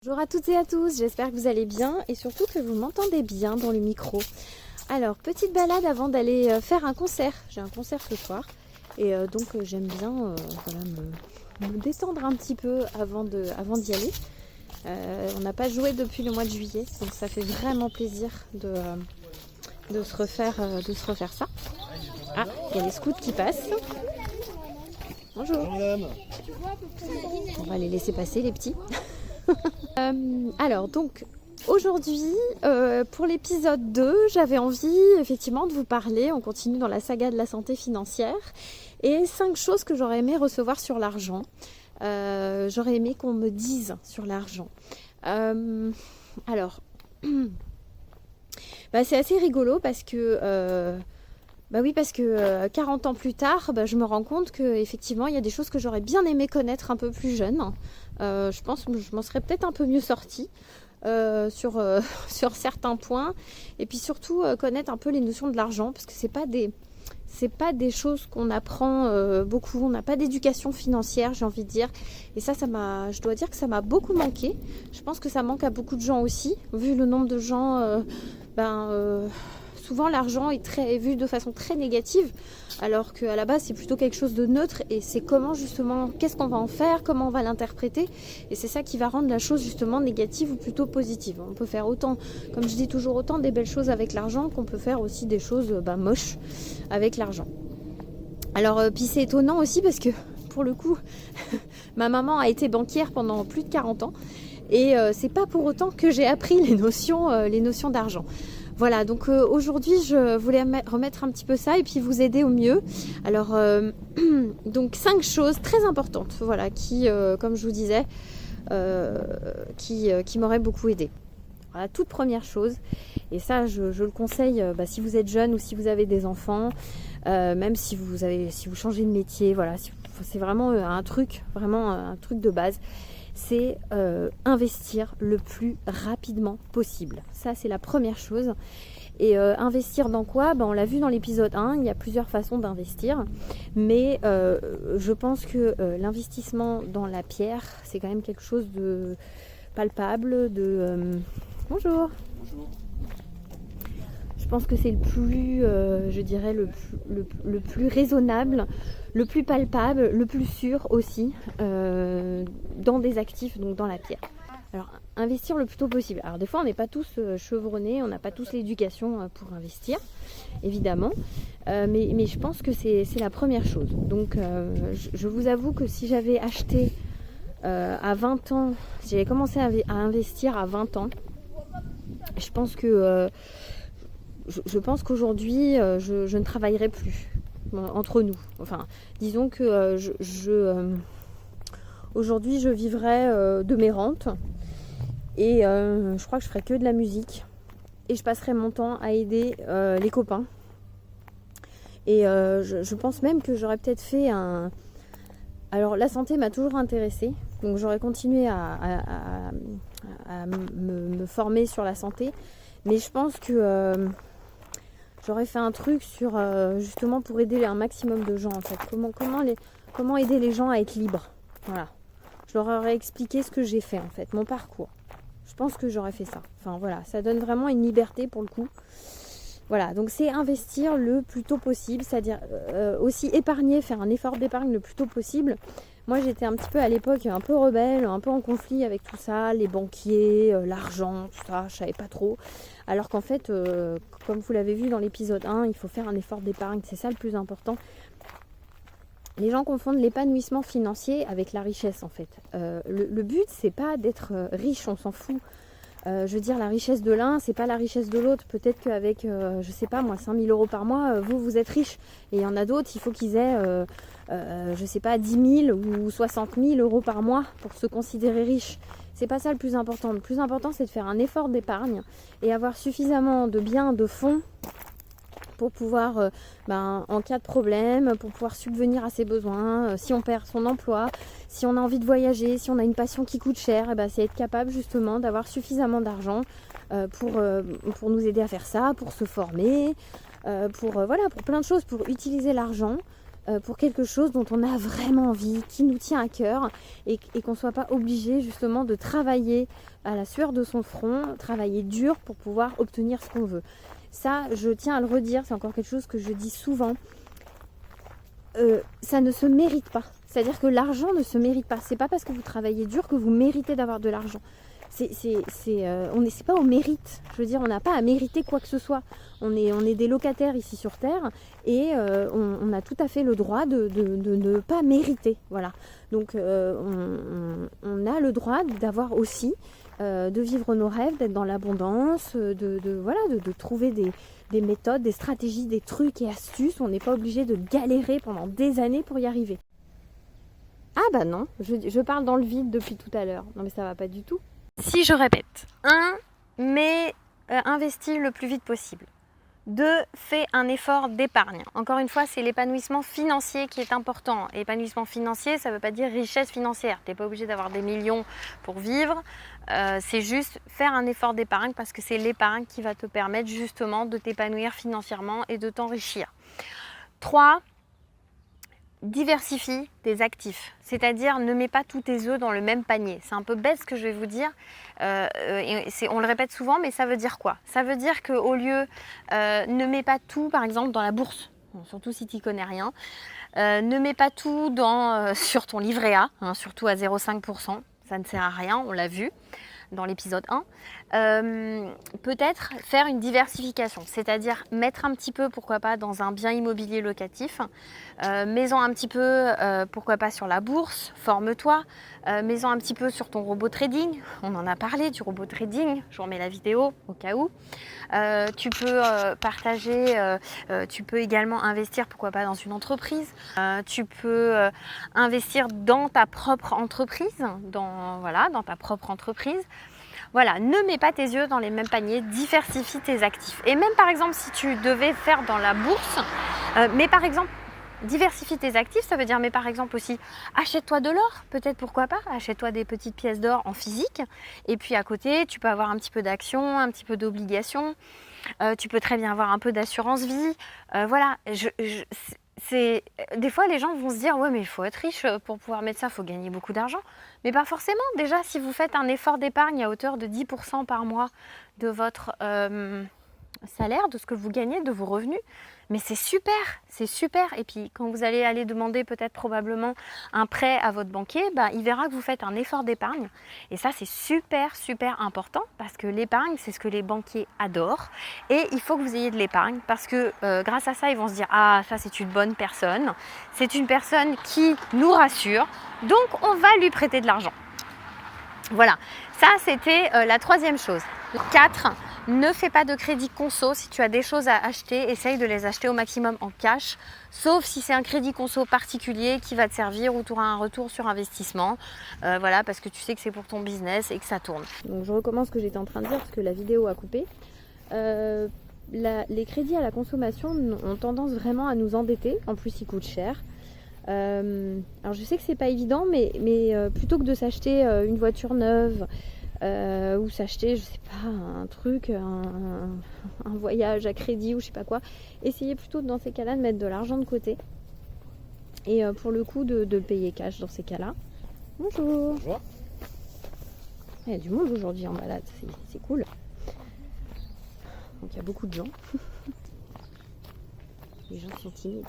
Bonjour à toutes et à tous, j'espère que vous allez bien et surtout que vous m'entendez bien dans le micro. Alors, petite balade avant d'aller faire un concert. J'ai un concert ce soir et donc j'aime bien me détendre un petit peu avant d'y aller. On n'a pas joué depuis le mois de juillet, donc ça fait vraiment plaisir de se refaire ça. Ah, il y a les scouts qui passent. Bonjour. On va les laisser passer les petits. Alors donc aujourd'hui pour l'épisode 2 j'avais envie effectivement de vous parler, on continue dans la saga de la santé financière et 5 choses que j'aurais aimé recevoir sur l'argent. J'aurais aimé qu'on me dise sur l'argent. Alors c'est assez rigolo parce que 40 ans plus tard, je me rends compte qu'effectivement, il y a des choses que j'aurais bien aimé connaître un peu plus jeune. Je pense que je m'en serais peut-être un peu mieux sortie sur certains points. Et puis surtout, connaître un peu les notions de l'argent, parce que c'est pas des choses qu'on apprend beaucoup. On n'a pas d'éducation financière, j'ai envie de dire. Et je dois dire que ça m'a beaucoup manqué. Je pense que ça manque à beaucoup de gens aussi, vu le nombre de gens... souvent l'argent est vu de façon très négative, alors qu'à la base c'est plutôt quelque chose de neutre et c'est qu'est-ce qu'on va en faire, comment on va l'interpréter, et c'est ça qui va rendre la chose justement négative ou plutôt positive. On peut faire autant, comme je dis toujours, autant des belles choses avec l'argent qu'on peut faire aussi des choses moches avec l'argent. Alors puis c'est étonnant aussi parce que pour le coup ma maman a été banquière pendant plus de 40 ans et c'est pas pour autant que j'ai appris les notions d'argent. Voilà, donc aujourd'hui je voulais remettre un petit peu ça et puis vous aider au mieux. Alors, donc 5 choses très importantes, voilà, qui, comme je vous disais, qui m'auraient beaucoup aidé. Voilà, toute première chose, et ça je le conseille si vous êtes jeune ou si vous avez des enfants, même si vous changez de métier, voilà, c'est vraiment un truc de base. C'est investir le plus rapidement possible. Ça, c'est la première chose. Et investir dans quoi ? On l'a vu dans l'épisode 1, il y a plusieurs façons d'investir. Mais je pense que l'investissement dans la pierre, c'est quand même quelque chose de palpable, Bonjour. Bonjour. Je pense que c'est le plus, le plus raisonnable, le plus palpable, le plus sûr aussi dans des actifs, donc dans la pierre. Alors, investir le plus tôt possible. Alors, des fois, on n'est pas tous chevronnés, on n'a pas tous l'éducation pour investir, évidemment. Mais je pense que c'est la première chose. Donc, je vous avoue que si j'avais acheté à 20 ans, si j'avais commencé à investir à 20 ans, je pense que... Je pense qu'aujourd'hui, je ne travaillerai plus entre nous. Enfin, disons que aujourd'hui, je vivrai de mes rentes et je crois que je ferai que de la musique et je passerai mon temps à aider les copains. Et je pense même que j'aurais peut-être fait un... Alors, la santé m'a toujours intéressée, donc j'aurais continué à me former sur la santé, mais je pense que... j'aurais fait un truc sur justement pour aider un maximum de gens en fait. Comment aider les gens à être libres. Voilà. Je leur aurais expliqué ce que j'ai fait en fait, mon parcours. Je pense que j'aurais fait ça. Enfin voilà, ça donne vraiment une liberté pour le coup. Voilà, donc c'est investir le plus tôt possible, c'est-à-dire aussi épargner, faire un effort d'épargne le plus tôt possible. Moi j'étais un petit peu à l'époque un peu rebelle, un peu en conflit avec tout ça, les banquiers, l'argent, tout ça, je savais pas trop. Alors qu'en fait, comme vous l'avez vu dans l'épisode 1, il faut faire un effort d'épargne, c'est ça le plus important. Les gens confondent l'épanouissement financier avec la richesse en fait. Le but c'est pas d'être riche, on s'en fout. Je veux dire, la richesse de l'un, c'est pas la richesse de l'autre. Peut-être qu'avec, je sais pas moi, 5 000 euros par mois, vous êtes riche. Et il y en a d'autres, il faut qu'ils aient, je sais pas, 10 000 ou 60 000 euros par mois pour se considérer riche. C'est pas ça le plus important. Le plus important, c'est de faire un effort d'épargne et avoir suffisamment de biens, de fonds pour pouvoir, en cas de problème, pour pouvoir subvenir à ses besoins, si on perd son emploi, si on a envie de voyager, si on a une passion qui coûte cher, c'est être capable justement d'avoir suffisamment d'argent pour nous aider à faire ça, pour se former, pour plein de choses, pour utiliser l'argent pour quelque chose dont on a vraiment envie, qui nous tient à cœur et qu'on ne soit pas obligé justement de travailler à la sueur de son front, travailler dur pour pouvoir obtenir ce qu'on veut. Ça, je tiens à le redire, c'est encore quelque chose que je dis souvent. Ça ne se mérite pas. C'est-à-dire que l'argent ne se mérite pas. C'est pas parce que vous travaillez dur que vous méritez d'avoir de l'argent. C'est pas au mérite. Je veux dire, on n'a pas à mériter quoi que ce soit. On est des locataires ici sur Terre et on a tout à fait le droit de ne pas mériter. Voilà. Donc on a le droit d'avoir aussi, de vivre nos rêves, d'être dans l'abondance, de trouver des méthodes, des stratégies, des trucs et astuces. On n'est pas obligé de galérer pendant des années pour y arriver. Ah bah non, je parle dans le vide depuis tout à l'heure. Non mais ça va pas du tout. Si je répète, 1. Investis le plus vite possible. 2. Fais un effort d'épargne. Encore une fois, c'est l'épanouissement financier qui est important. Épanouissement financier, ça ne veut pas dire richesse financière. Tu n'es pas obligé d'avoir des millions pour vivre. C'est juste faire un effort d'épargne parce que c'est l'épargne qui va te permettre justement de t'épanouir financièrement et de t'enrichir. 3. Diversifie tes actifs, c'est-à-dire ne mets pas tous tes œufs dans le même panier. C'est un peu bête ce que je vais vous dire, on le répète souvent, mais ça veut dire quoi? Ça veut dire qu'au lieu, ne mets pas tout par exemple dans la bourse, surtout si tu n'y connais rien, ne mets pas tout sur ton livret A, surtout à 0,5%, ça ne sert à rien, on l'a vu dans l'épisode 1, peut-être faire une diversification, c'est-à-dire mettre un petit peu, pourquoi pas, dans un bien immobilier locatif, mets-en un petit peu, pourquoi pas, sur la bourse, forme-toi, mets-en un petit peu sur ton robot trading, on en a parlé du robot trading, je vous remets la vidéo au cas où. Tu peux partager, tu peux également investir, pourquoi pas, dans une entreprise, tu peux investir dans ta propre entreprise, dans ta propre entreprise. Voilà, ne mets pas tes yeux dans les mêmes paniers, diversifie tes actifs. Et même par exemple, si tu devais faire dans la bourse, mais par exemple, diversifie tes actifs, ça veut dire, mais par exemple aussi, achète-toi de l'or, peut-être, pourquoi pas, achète-toi des petites pièces d'or en physique, et puis à côté, tu peux avoir un petit peu d'actions, un petit peu d'obligations, tu peux très bien avoir un peu d'assurance vie, voilà, des fois les gens vont se dire ouais mais il faut être riche pour pouvoir mettre ça, il faut gagner beaucoup d'argent, mais pas forcément. Déjà si vous faites un effort d'épargne à hauteur de 10% par mois de votre salaire, de ce que vous gagnez, de vos revenus, mais c'est super. Et puis quand vous allez aller demander peut-être probablement un prêt à votre banquier, il verra que vous faites un effort d'épargne. Et ça c'est super important parce que l'épargne c'est ce que les banquiers adorent. Et il faut que vous ayez de l'épargne parce que grâce à ça ils vont se dire ah ça c'est une bonne personne, c'est une personne qui nous rassure, donc on va lui prêter de l'argent. Voilà, ça c'était la troisième chose. 4. Ne fais pas de crédit conso. Si tu as des choses à acheter, essaye de les acheter au maximum en cash, sauf si c'est un crédit conso particulier qui va te servir ou tu auras un retour sur investissement. Voilà, parce que tu sais que c'est pour ton business et que ça tourne. Donc je recommence ce que j'étais en train de dire parce que la vidéo a coupé. Les crédits à la consommation ont tendance vraiment à nous endetter. En plus, ils coûtent cher. Alors je sais que c'est pas évident, mais plutôt que de s'acheter une voiture neuve, ou s'acheter, je sais pas, un truc, un voyage à crédit ou je sais pas quoi, essayez plutôt dans ces cas-là de mettre de l'argent de côté et pour le coup de payer cash dans ces cas-là. Bonjour. Bonjour. Il y a du monde aujourd'hui en balade, c'est cool. Donc il y a beaucoup de gens. Les gens sont timides.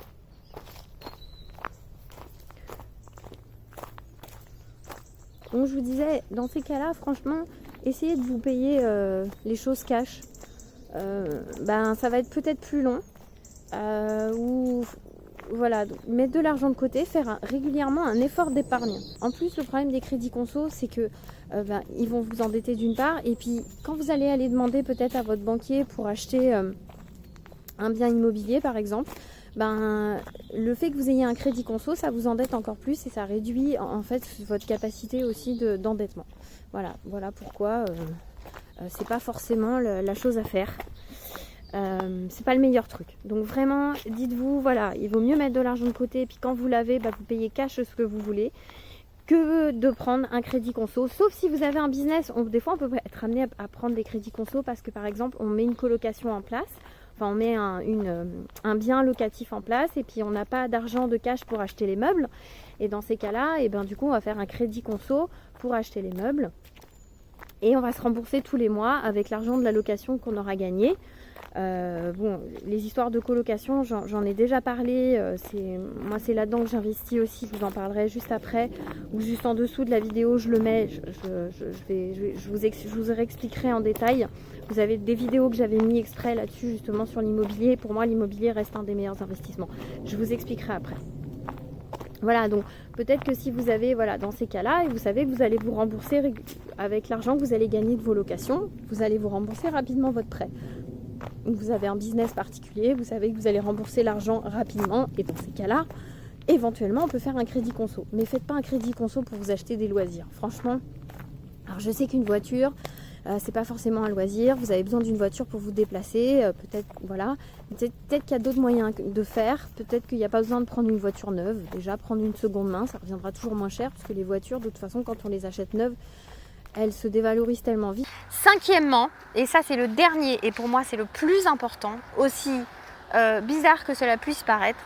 Donc je vous disais, dans ces cas-là, franchement, essayez de vous payer les choses cash. Ça va être peut-être plus long. Ou voilà, mettre de l'argent de côté, faire régulièrement un effort d'épargne. En plus, le problème des crédits conso, c'est que ils vont vous endetter d'une part. Et puis, quand vous allez aller demander peut-être à votre banquier pour acheter un bien immobilier, par exemple, le fait que vous ayez un crédit conso, ça vous endette encore plus et ça réduit en fait votre capacité aussi d'endettement. Voilà pourquoi c'est pas forcément la chose à faire. C'est pas le meilleur truc. Donc vraiment, dites-vous, voilà, il vaut mieux mettre de l'argent de côté et puis quand vous l'avez, vous payez cash ce que vous voulez que de prendre un crédit conso. Sauf si vous avez un business, des fois on peut être amené à prendre des crédits conso parce que par exemple on met une colocation en place enfin on met un bien locatif en place et puis on n'a pas d'argent de cash pour acheter les meubles. Et dans ces cas-là, et ben, du coup on va faire un crédit conso pour acheter les meubles. Et on va se rembourser tous les mois avec l'argent de la location qu'on aura gagné. Bon, les histoires de colocation, j'en ai déjà parlé. Moi, c'est là-dedans que j'investis aussi. Je vous en parlerai juste après ou juste en dessous de la vidéo. Je le mets. Je vous réexpliquerai en détail. Vous avez des vidéos que j'avais mis exprès là-dessus, justement sur l'immobilier. Pour moi, l'immobilier reste un des meilleurs investissements. Je vous expliquerai après. Voilà, donc peut-être que si vous avez, voilà, dans ces cas-là, et vous savez que vous allez vous rembourser avec l'argent que vous allez gagner de vos locations, vous allez vous rembourser rapidement votre prêt. Vous avez un business particulier, vous savez que vous allez rembourser l'argent rapidement, et dans ces cas-là, éventuellement, on peut faire un crédit conso. Mais faites pas un crédit conso pour vous acheter des loisirs. Franchement, alors je sais qu'une voiture, c'est pas forcément un loisir, vous avez besoin d'une voiture pour vous déplacer, peut-être voilà, peut-être qu'il y a d'autres moyens de faire, peut-être qu'il n'y a pas besoin de prendre une voiture neuve, déjà prendre une seconde main, ça reviendra toujours moins cher, parce que les voitures, de toute façon, quand on les achète neuves, elles se dévalorisent tellement vite. Cinquièmement, et ça c'est le dernier, et pour moi c'est le plus important, aussi bizarre que cela puisse paraître,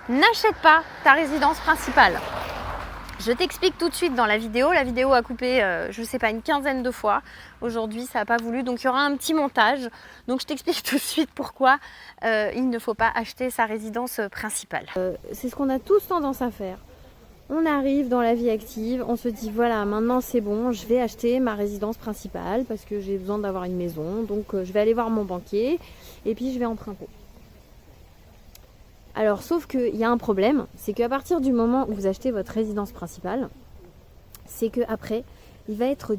n'achète pas ta résidence principale. Je t'explique tout de suite dans la vidéo a coupé, je ne sais pas, une quinzaine de fois. Aujourd'hui, ça n'a pas voulu, donc il y aura un petit montage. Donc je t'explique tout de suite pourquoi il ne faut pas acheter sa résidence principale. C'est ce qu'on a tous tendance à faire. On arrive dans la vie active, on se dit voilà, maintenant c'est bon, je vais acheter ma résidence principale parce que j'ai besoin d'avoir une maison. Donc je vais aller voir mon banquier et puis je vais emprunter. Alors, sauf qu'il y a un problème, c'est qu'à partir du moment où vous achetez votre résidence principale, c'est qu'après, il va être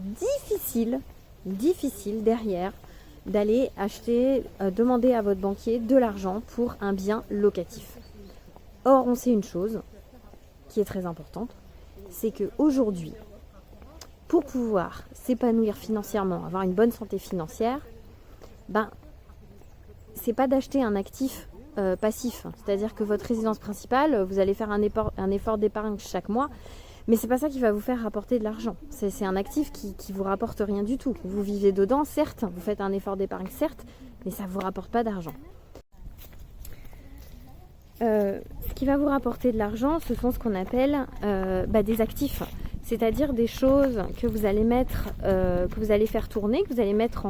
difficile derrière d'aller acheter, demander à votre banquier de l'argent pour un bien locatif. Or, on sait une chose qui est très importante, c'est qu'aujourd'hui, pour pouvoir s'épanouir financièrement, avoir une bonne santé financière, c'est pas d'acheter un actif passif, c'est-à-dire que votre résidence principale, vous allez faire un effort d'épargne chaque mois, mais c'est pas ça qui va vous faire rapporter de l'argent. C'est un actif qui vous rapporte rien du tout. Vous vivez dedans, certes, vous faites un effort d'épargne, certes, mais ça vous rapporte pas d'argent. Ce qui va vous rapporter de l'argent, ce sont ce qu'on appelle des actifs, c'est-à-dire des choses que vous allez mettre, que vous allez faire tourner, que vous allez mettre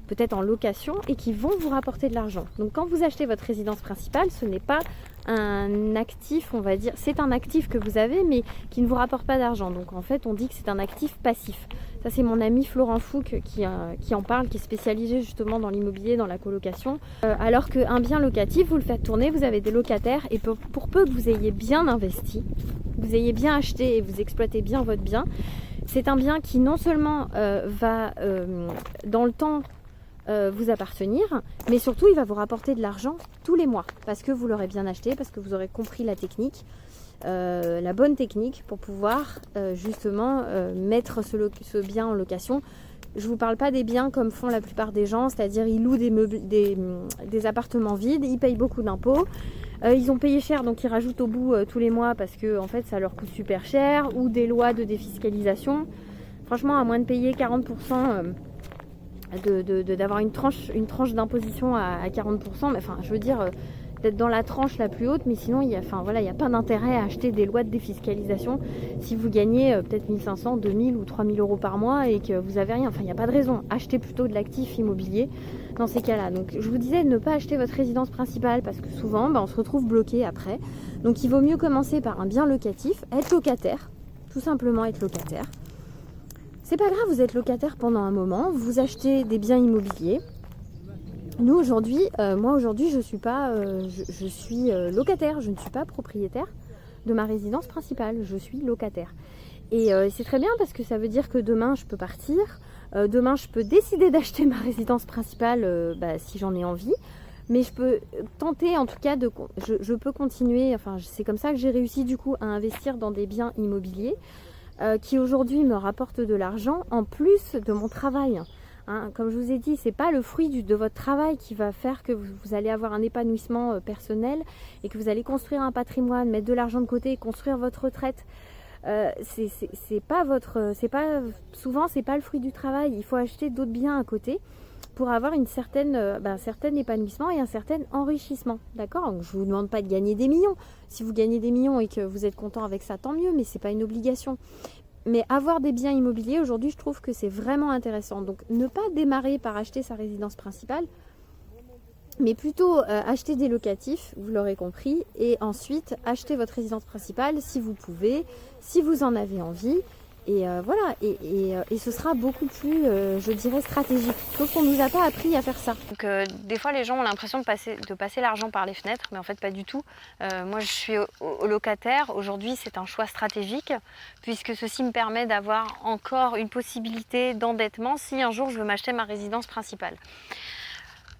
peut-être en location et qui vont vous rapporter de l'argent. Donc quand vous achetez votre résidence principale, ce n'est pas un actif, on va dire, c'est un actif que vous avez mais qui ne vous rapporte pas d'argent. Donc en fait on dit que c'est un actif passif. Ça c'est mon ami Florent Fouque qui en parle, qui est spécialisé justement dans l'immobilier, dans la colocation. Alors qu'un bien locatif, vous le faites tourner, vous avez des locataires et pour peu que vous ayez bien investi, vous ayez bien acheté et vous exploitez bien votre bien, c'est un bien qui non seulement va dans le temps vous appartenir, mais surtout il va vous rapporter de l'argent tous les mois parce que vous l'aurez bien acheté, parce que vous aurez compris la technique, la bonne technique pour pouvoir justement mettre ce bien en location. Je vous parle pas des biens comme font la plupart des gens, c'est-à-dire ils louent des appartements vides, ils payent beaucoup d'impôts, ils ont payé cher donc ils rajoutent au bout tous les mois parce que en fait ça leur coûte super cher, ou des lois de défiscalisation. Franchement, à moins de payer 40%, d'avoir une tranche d'imposition à 40%, mais enfin je veux dire d'être dans la tranche la plus haute, mais sinon il n'y a pas d'intérêt à acheter des lois de défiscalisation si vous gagnez peut-être 1500, 2000 ou 3000 euros par mois et que vous avez rien. Enfin il n'y a pas de raison, achetez plutôt de l'actif immobilier dans ces cas-là. Donc je vous disais de ne pas acheter votre résidence principale parce que souvent on se retrouve bloqué après. Donc il vaut mieux commencer par un bien locatif, être locataire, tout simplement être locataire. C'est pas grave, vous êtes locataire pendant un moment, vous achetez des biens immobiliers. Nous aujourd'hui, moi aujourd'hui je suis pas, je suis locataire, je ne suis pas propriétaire de ma résidence principale, je suis locataire. Et c'est très bien parce que ça veut dire que demain je peux partir, demain je peux décider d'acheter ma résidence principale si j'en ai envie. Mais je peux tenter en tout cas je peux continuer, enfin c'est comme ça que j'ai réussi du coup à investir dans des biens immobiliers qui aujourd'hui me rapportent de l'argent en plus de mon travail. Hein, comme je vous ai dit, c'est pas le fruit de votre travail qui va faire que vous allez avoir un épanouissement personnel et que vous allez construire un patrimoine, mettre de l'argent de côté et construire votre retraite. Souvent c'est pas le fruit du travail. Il faut acheter d'autres biens à côté pour avoir un certain épanouissement et un certain enrichissement. D'accord? Donc, je ne vous demande pas de gagner des millions. Si vous gagnez des millions et que vous êtes content avec ça, tant mieux, mais ce n'est pas une obligation. Mais avoir des biens immobiliers, aujourd'hui, je trouve que c'est vraiment intéressant. Donc, ne pas démarrer par acheter sa résidence principale, mais plutôt acheter des locatifs, vous l'aurez compris, et ensuite acheter votre résidence principale si vous pouvez, si vous en avez envie. Et voilà, et ce sera beaucoup plus, je dirais, stratégique. Sauf qu'on ne nous a pas appris à faire ça. Donc, des fois, les gens ont l'impression de passer l'argent par les fenêtres, mais en fait, pas du tout. Moi, je suis au locataire. Aujourd'hui, c'est un choix stratégique, puisque ceci me permet d'avoir encore une possibilité d'endettement si un jour je veux m'acheter ma résidence principale.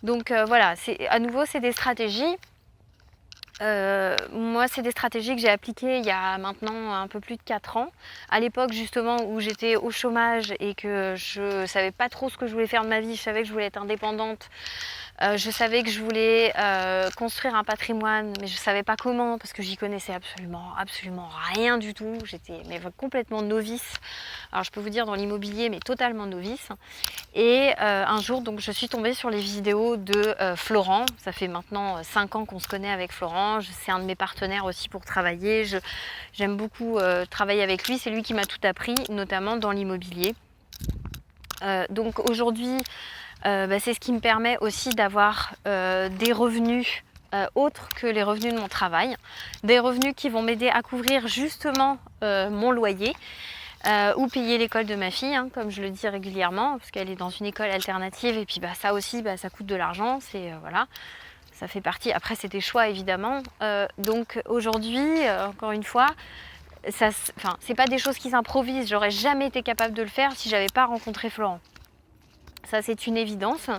Donc voilà, à nouveau, c'est des stratégies. Moi, c'est des stratégies que j'ai appliquées il y a maintenant un peu plus de 4 ans. À l'époque, justement, où j'étais au chômage et que je savais pas trop ce que je voulais faire de ma vie, je savais que je voulais être indépendante. Je savais que je voulais construire un patrimoine, mais je ne savais pas comment, parce que j'y connaissais absolument rien du tout. J'étais complètement novice. Alors je peux vous dire dans l'immobilier, mais totalement novice. Et un jour, donc, je suis tombée sur les vidéos de Florent. Ça fait maintenant 5 ans qu'on se connaît avec Florent. C'est un de mes partenaires aussi pour travailler. J'aime beaucoup travailler avec lui. C'est lui qui m'a tout appris, notamment dans l'immobilier. Donc aujourd'hui, c'est ce qui me permet aussi d'avoir des revenus autres que les revenus de mon travail. Des revenus qui vont m'aider à couvrir justement mon loyer ou payer l'école de ma fille, comme je le dis régulièrement, parce qu'elle est dans une école alternative et puis ça aussi, ça coûte de l'argent. Voilà, ça fait partie. Après, c'est des choix évidemment. Donc aujourd'hui, encore une fois, c'est pas des choses qui s'improvisent. J'aurais jamais été capable de le faire si j'avais pas rencontré Florent. Ça, c'est une évidence.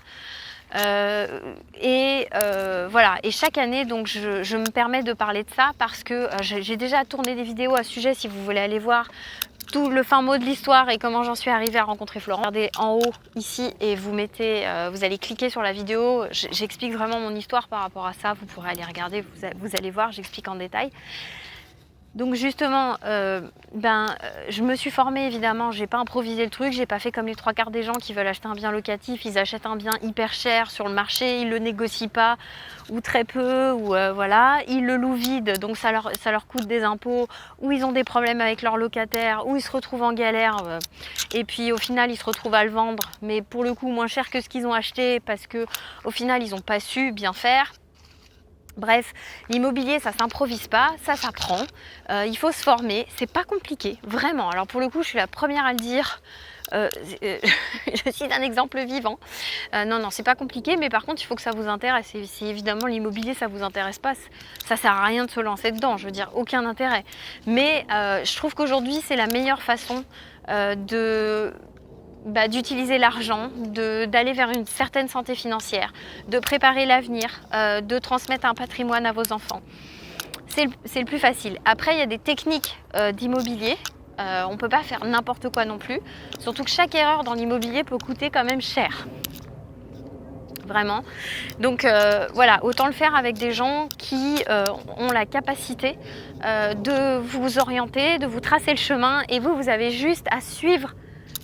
Voilà. Et chaque année, donc, je me permets de parler de ça parce que j'ai déjà tourné des vidéos à ce sujet. Si vous voulez aller voir tout le fin mot de l'histoire et comment j'en suis arrivée à rencontrer Florent, regardez en haut ici et vous allez cliquer sur la vidéo. J'explique vraiment mon histoire par rapport à ça. Vous pourrez aller regarder, vous allez voir, j'explique en détail. Donc justement, je me suis formée évidemment, j'ai pas improvisé le truc, j'ai pas fait comme les 3/4 des gens qui veulent acheter un bien locatif, ils achètent un bien hyper cher sur le marché, ils le négocient pas ou très peu, ou voilà, ils le louent vide, donc ça leur coûte des impôts, ou ils ont des problèmes avec leurs locataires, ou ils se retrouvent en galère, et puis au final ils se retrouvent à le vendre, mais pour le coup moins cher que ce qu'ils ont acheté parce que au final ils n'ont pas su bien faire. Bref, l'immobilier, ça s'improvise pas, ça s'apprend, il faut se former, c'est pas compliqué, vraiment. Alors pour le coup, je suis la première à le dire, je suis un exemple vivant. Non, c'est pas compliqué, mais par contre, il faut que ça vous intéresse. Et si évidemment l'immobilier, ça vous intéresse pas, ça sert à rien de se lancer dedans, je veux dire, aucun intérêt. Mais je trouve qu'aujourd'hui, c'est la meilleure façon d'utiliser l'argent, d'aller vers une certaine santé financière, de préparer l'avenir, de transmettre un patrimoine à vos enfants. C'est le plus facile. Après, il y a des techniques d'immobilier. On ne peut pas faire n'importe quoi non plus. Surtout que chaque erreur dans l'immobilier peut coûter quand même cher. Vraiment. Donc voilà, autant le faire avec des gens qui ont la capacité de vous orienter, de vous tracer le chemin, et vous avez juste à suivre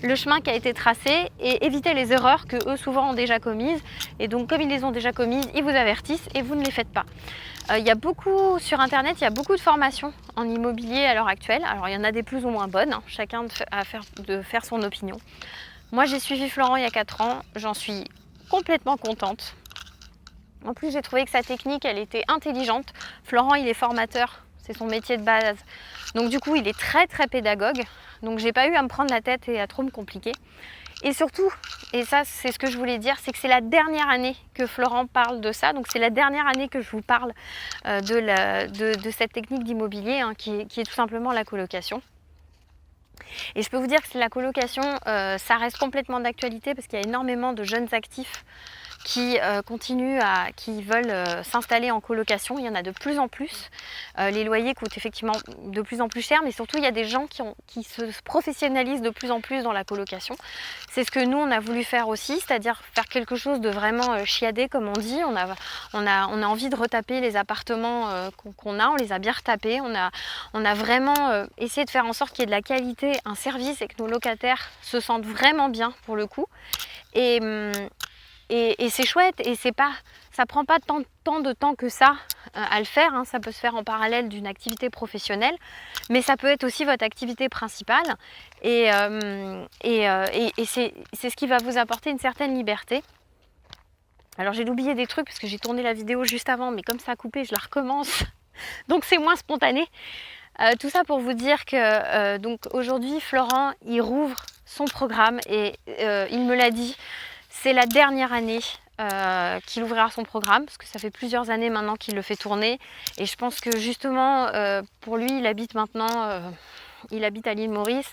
le chemin qui a été tracé et éviter les erreurs que eux souvent ont déjà commises. Et donc comme ils les ont déjà commises, ils vous avertissent et vous ne les faites pas. Il y a beaucoup sur internet, il y a beaucoup de formations en immobilier à l'heure actuelle. Alors il y en a des plus ou moins bonnes, chacun de faire son opinion. Moi j'ai suivi Florent il y a 4 ans, j'en suis complètement contente. En plus j'ai trouvé que sa technique elle était intelligente. Florent il est formateur, c'est son métier de base. Donc du coup il est très très pédagogue. Donc j'ai pas eu à me prendre la tête et à trop me compliquer. Et surtout, et ça c'est ce que je voulais dire, c'est que c'est la dernière année que Florent parle de ça. Donc c'est la dernière année que je vous parle de cette technique d'immobilier qui est tout simplement la colocation. Et je peux vous dire que la colocation, ça reste complètement d'actualité parce qu'il y a énormément de jeunes actifs qui qui veulent s'installer en colocation. Il y en a de plus en plus. Les loyers coûtent effectivement de plus en plus cher, mais surtout il y a des gens qui se professionnalisent de plus en plus dans la colocation. C'est ce que nous on a voulu faire aussi, c'est-à-dire faire quelque chose de vraiment chiadé comme on dit. On a envie de retaper les appartements qu'on a, on les a bien retapés. On a vraiment essayé de faire en sorte qu'il y ait de la qualité, un service et que nos locataires se sentent vraiment bien pour le coup. et c'est chouette, et ça prend pas tant de temps que ça à le faire, hein. Ça peut se faire en parallèle d'une activité professionnelle, mais ça peut être aussi votre activité principale, et c'est ce qui va vous apporter une certaine liberté. Alors j'ai oublié des trucs parce que j'ai tourné la vidéo juste avant, mais comme ça a coupé, je la recommence, donc c'est moins spontané. Tout ça pour vous dire que donc aujourd'hui Florent il rouvre son programme, et il me l'a dit, c'est la dernière année qu'il ouvrira son programme, parce que ça fait plusieurs années maintenant qu'il le fait tourner, et je pense que justement pour lui il habite maintenant, il habite à l'île Maurice,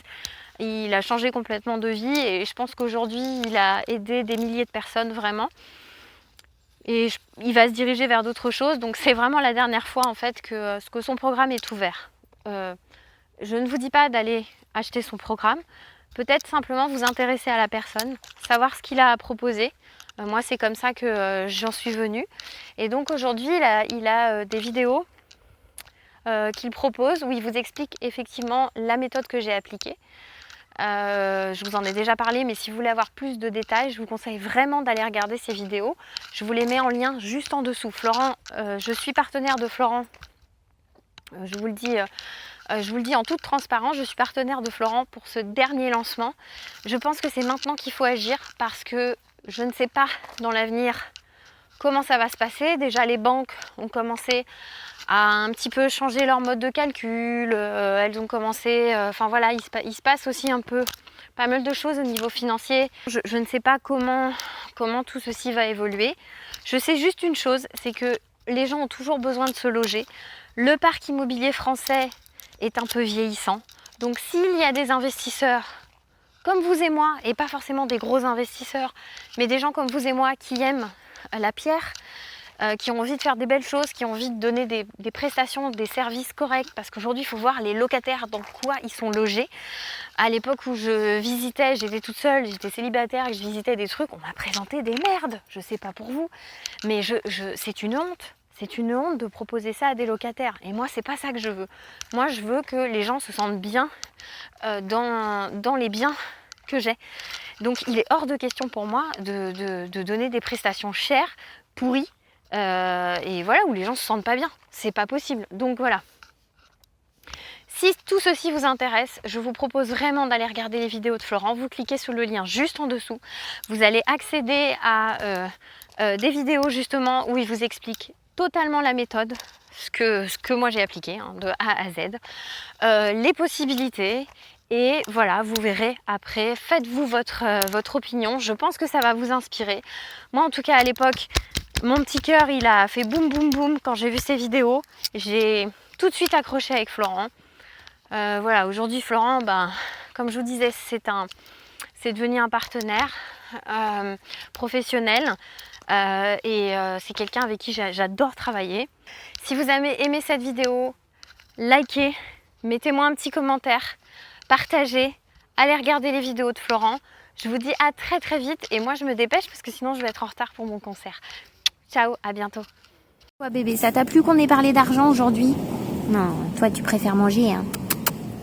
il a changé complètement de vie, et je pense qu'aujourd'hui il a aidé des milliers de personnes vraiment, et il va se diriger vers d'autres choses, donc c'est vraiment la dernière fois en fait que son programme est ouvert. Je ne vous dis pas d'aller acheter son programme, peut-être simplement vous intéresser à la personne, savoir ce qu'il a à proposer. Moi c'est comme ça que j'en suis venue, et donc aujourd'hui il a des vidéos qu'il propose où il vous explique effectivement la méthode que j'ai appliquée. Je vous en ai déjà parlé, mais si vous voulez avoir plus de détails, je vous conseille vraiment d'aller regarder ces vidéos. Je vous les mets en lien juste en dessous. Florent, je suis partenaire de Florent, je vous le dis en toute transparence, je suis partenaire de Florent pour ce dernier lancement. Je pense que c'est maintenant qu'il faut agir, parce que je ne sais pas dans l'avenir comment ça va se passer. Déjà les banques ont commencé à un petit peu changer leur mode de calcul, elles ont commencé, enfin voilà, il se passe aussi un peu pas mal de choses au niveau financier. Je ne sais pas comment tout ceci va évoluer. Je sais juste une chose, c'est que les gens ont toujours besoin de se loger. Le parc immobilier français est un peu vieillissant. Donc s'il y a des investisseurs comme vous et moi, et pas forcément des gros investisseurs, mais des gens comme vous et moi qui aiment la pierre, qui ont envie de faire des belles choses, qui ont envie de donner des prestations, des services corrects, parce qu'aujourd'hui il faut voir les locataires dans quoi ils sont logés. À l'époque où je visitais, j'étais toute seule, j'étais célibataire et je visitais des trucs, on m'a présenté des merdes, je sais pas pour vous, mais c'est une honte. C'est une honte de proposer ça à des locataires. Et moi, c'est pas ça que je veux. Moi, je veux que les gens se sentent bien dans les biens que j'ai. Donc, il est hors de question pour moi de donner des prestations chères, pourries, et voilà, où les gens se sentent pas bien. C'est pas possible. Donc, voilà. Si tout ceci vous intéresse, je vous propose vraiment d'aller regarder les vidéos de Florent. Vous cliquez sur le lien juste en dessous. Vous allez accéder à des vidéos justement où il vous explique totalement la méthode, ce que moi j'ai appliqué de A à Z, les possibilités, et voilà, vous verrez après, faites-vous votre opinion. Je pense que ça va vous inspirer. Moi en tout cas à l'époque, mon petit cœur il a fait boum boum boum quand j'ai vu ces vidéos. J'ai tout de suite accroché avec Florent. Voilà, aujourd'hui Florent, comme je vous disais, c'est devenu un partenaire professionnel. C'est quelqu'un avec qui j'adore travailler. Si vous avez aimé cette vidéo, likez, mettez-moi un petit commentaire, partagez, allez regarder les vidéos de Florent. Je vous dis à très très vite, et moi je me dépêche parce que sinon je vais être en retard pour mon concert. Ciao, à bientôt. Toi bébé, ça t'a plu qu'on ait parlé d'argent aujourd'hui? Non, toi tu préfères manger, hein.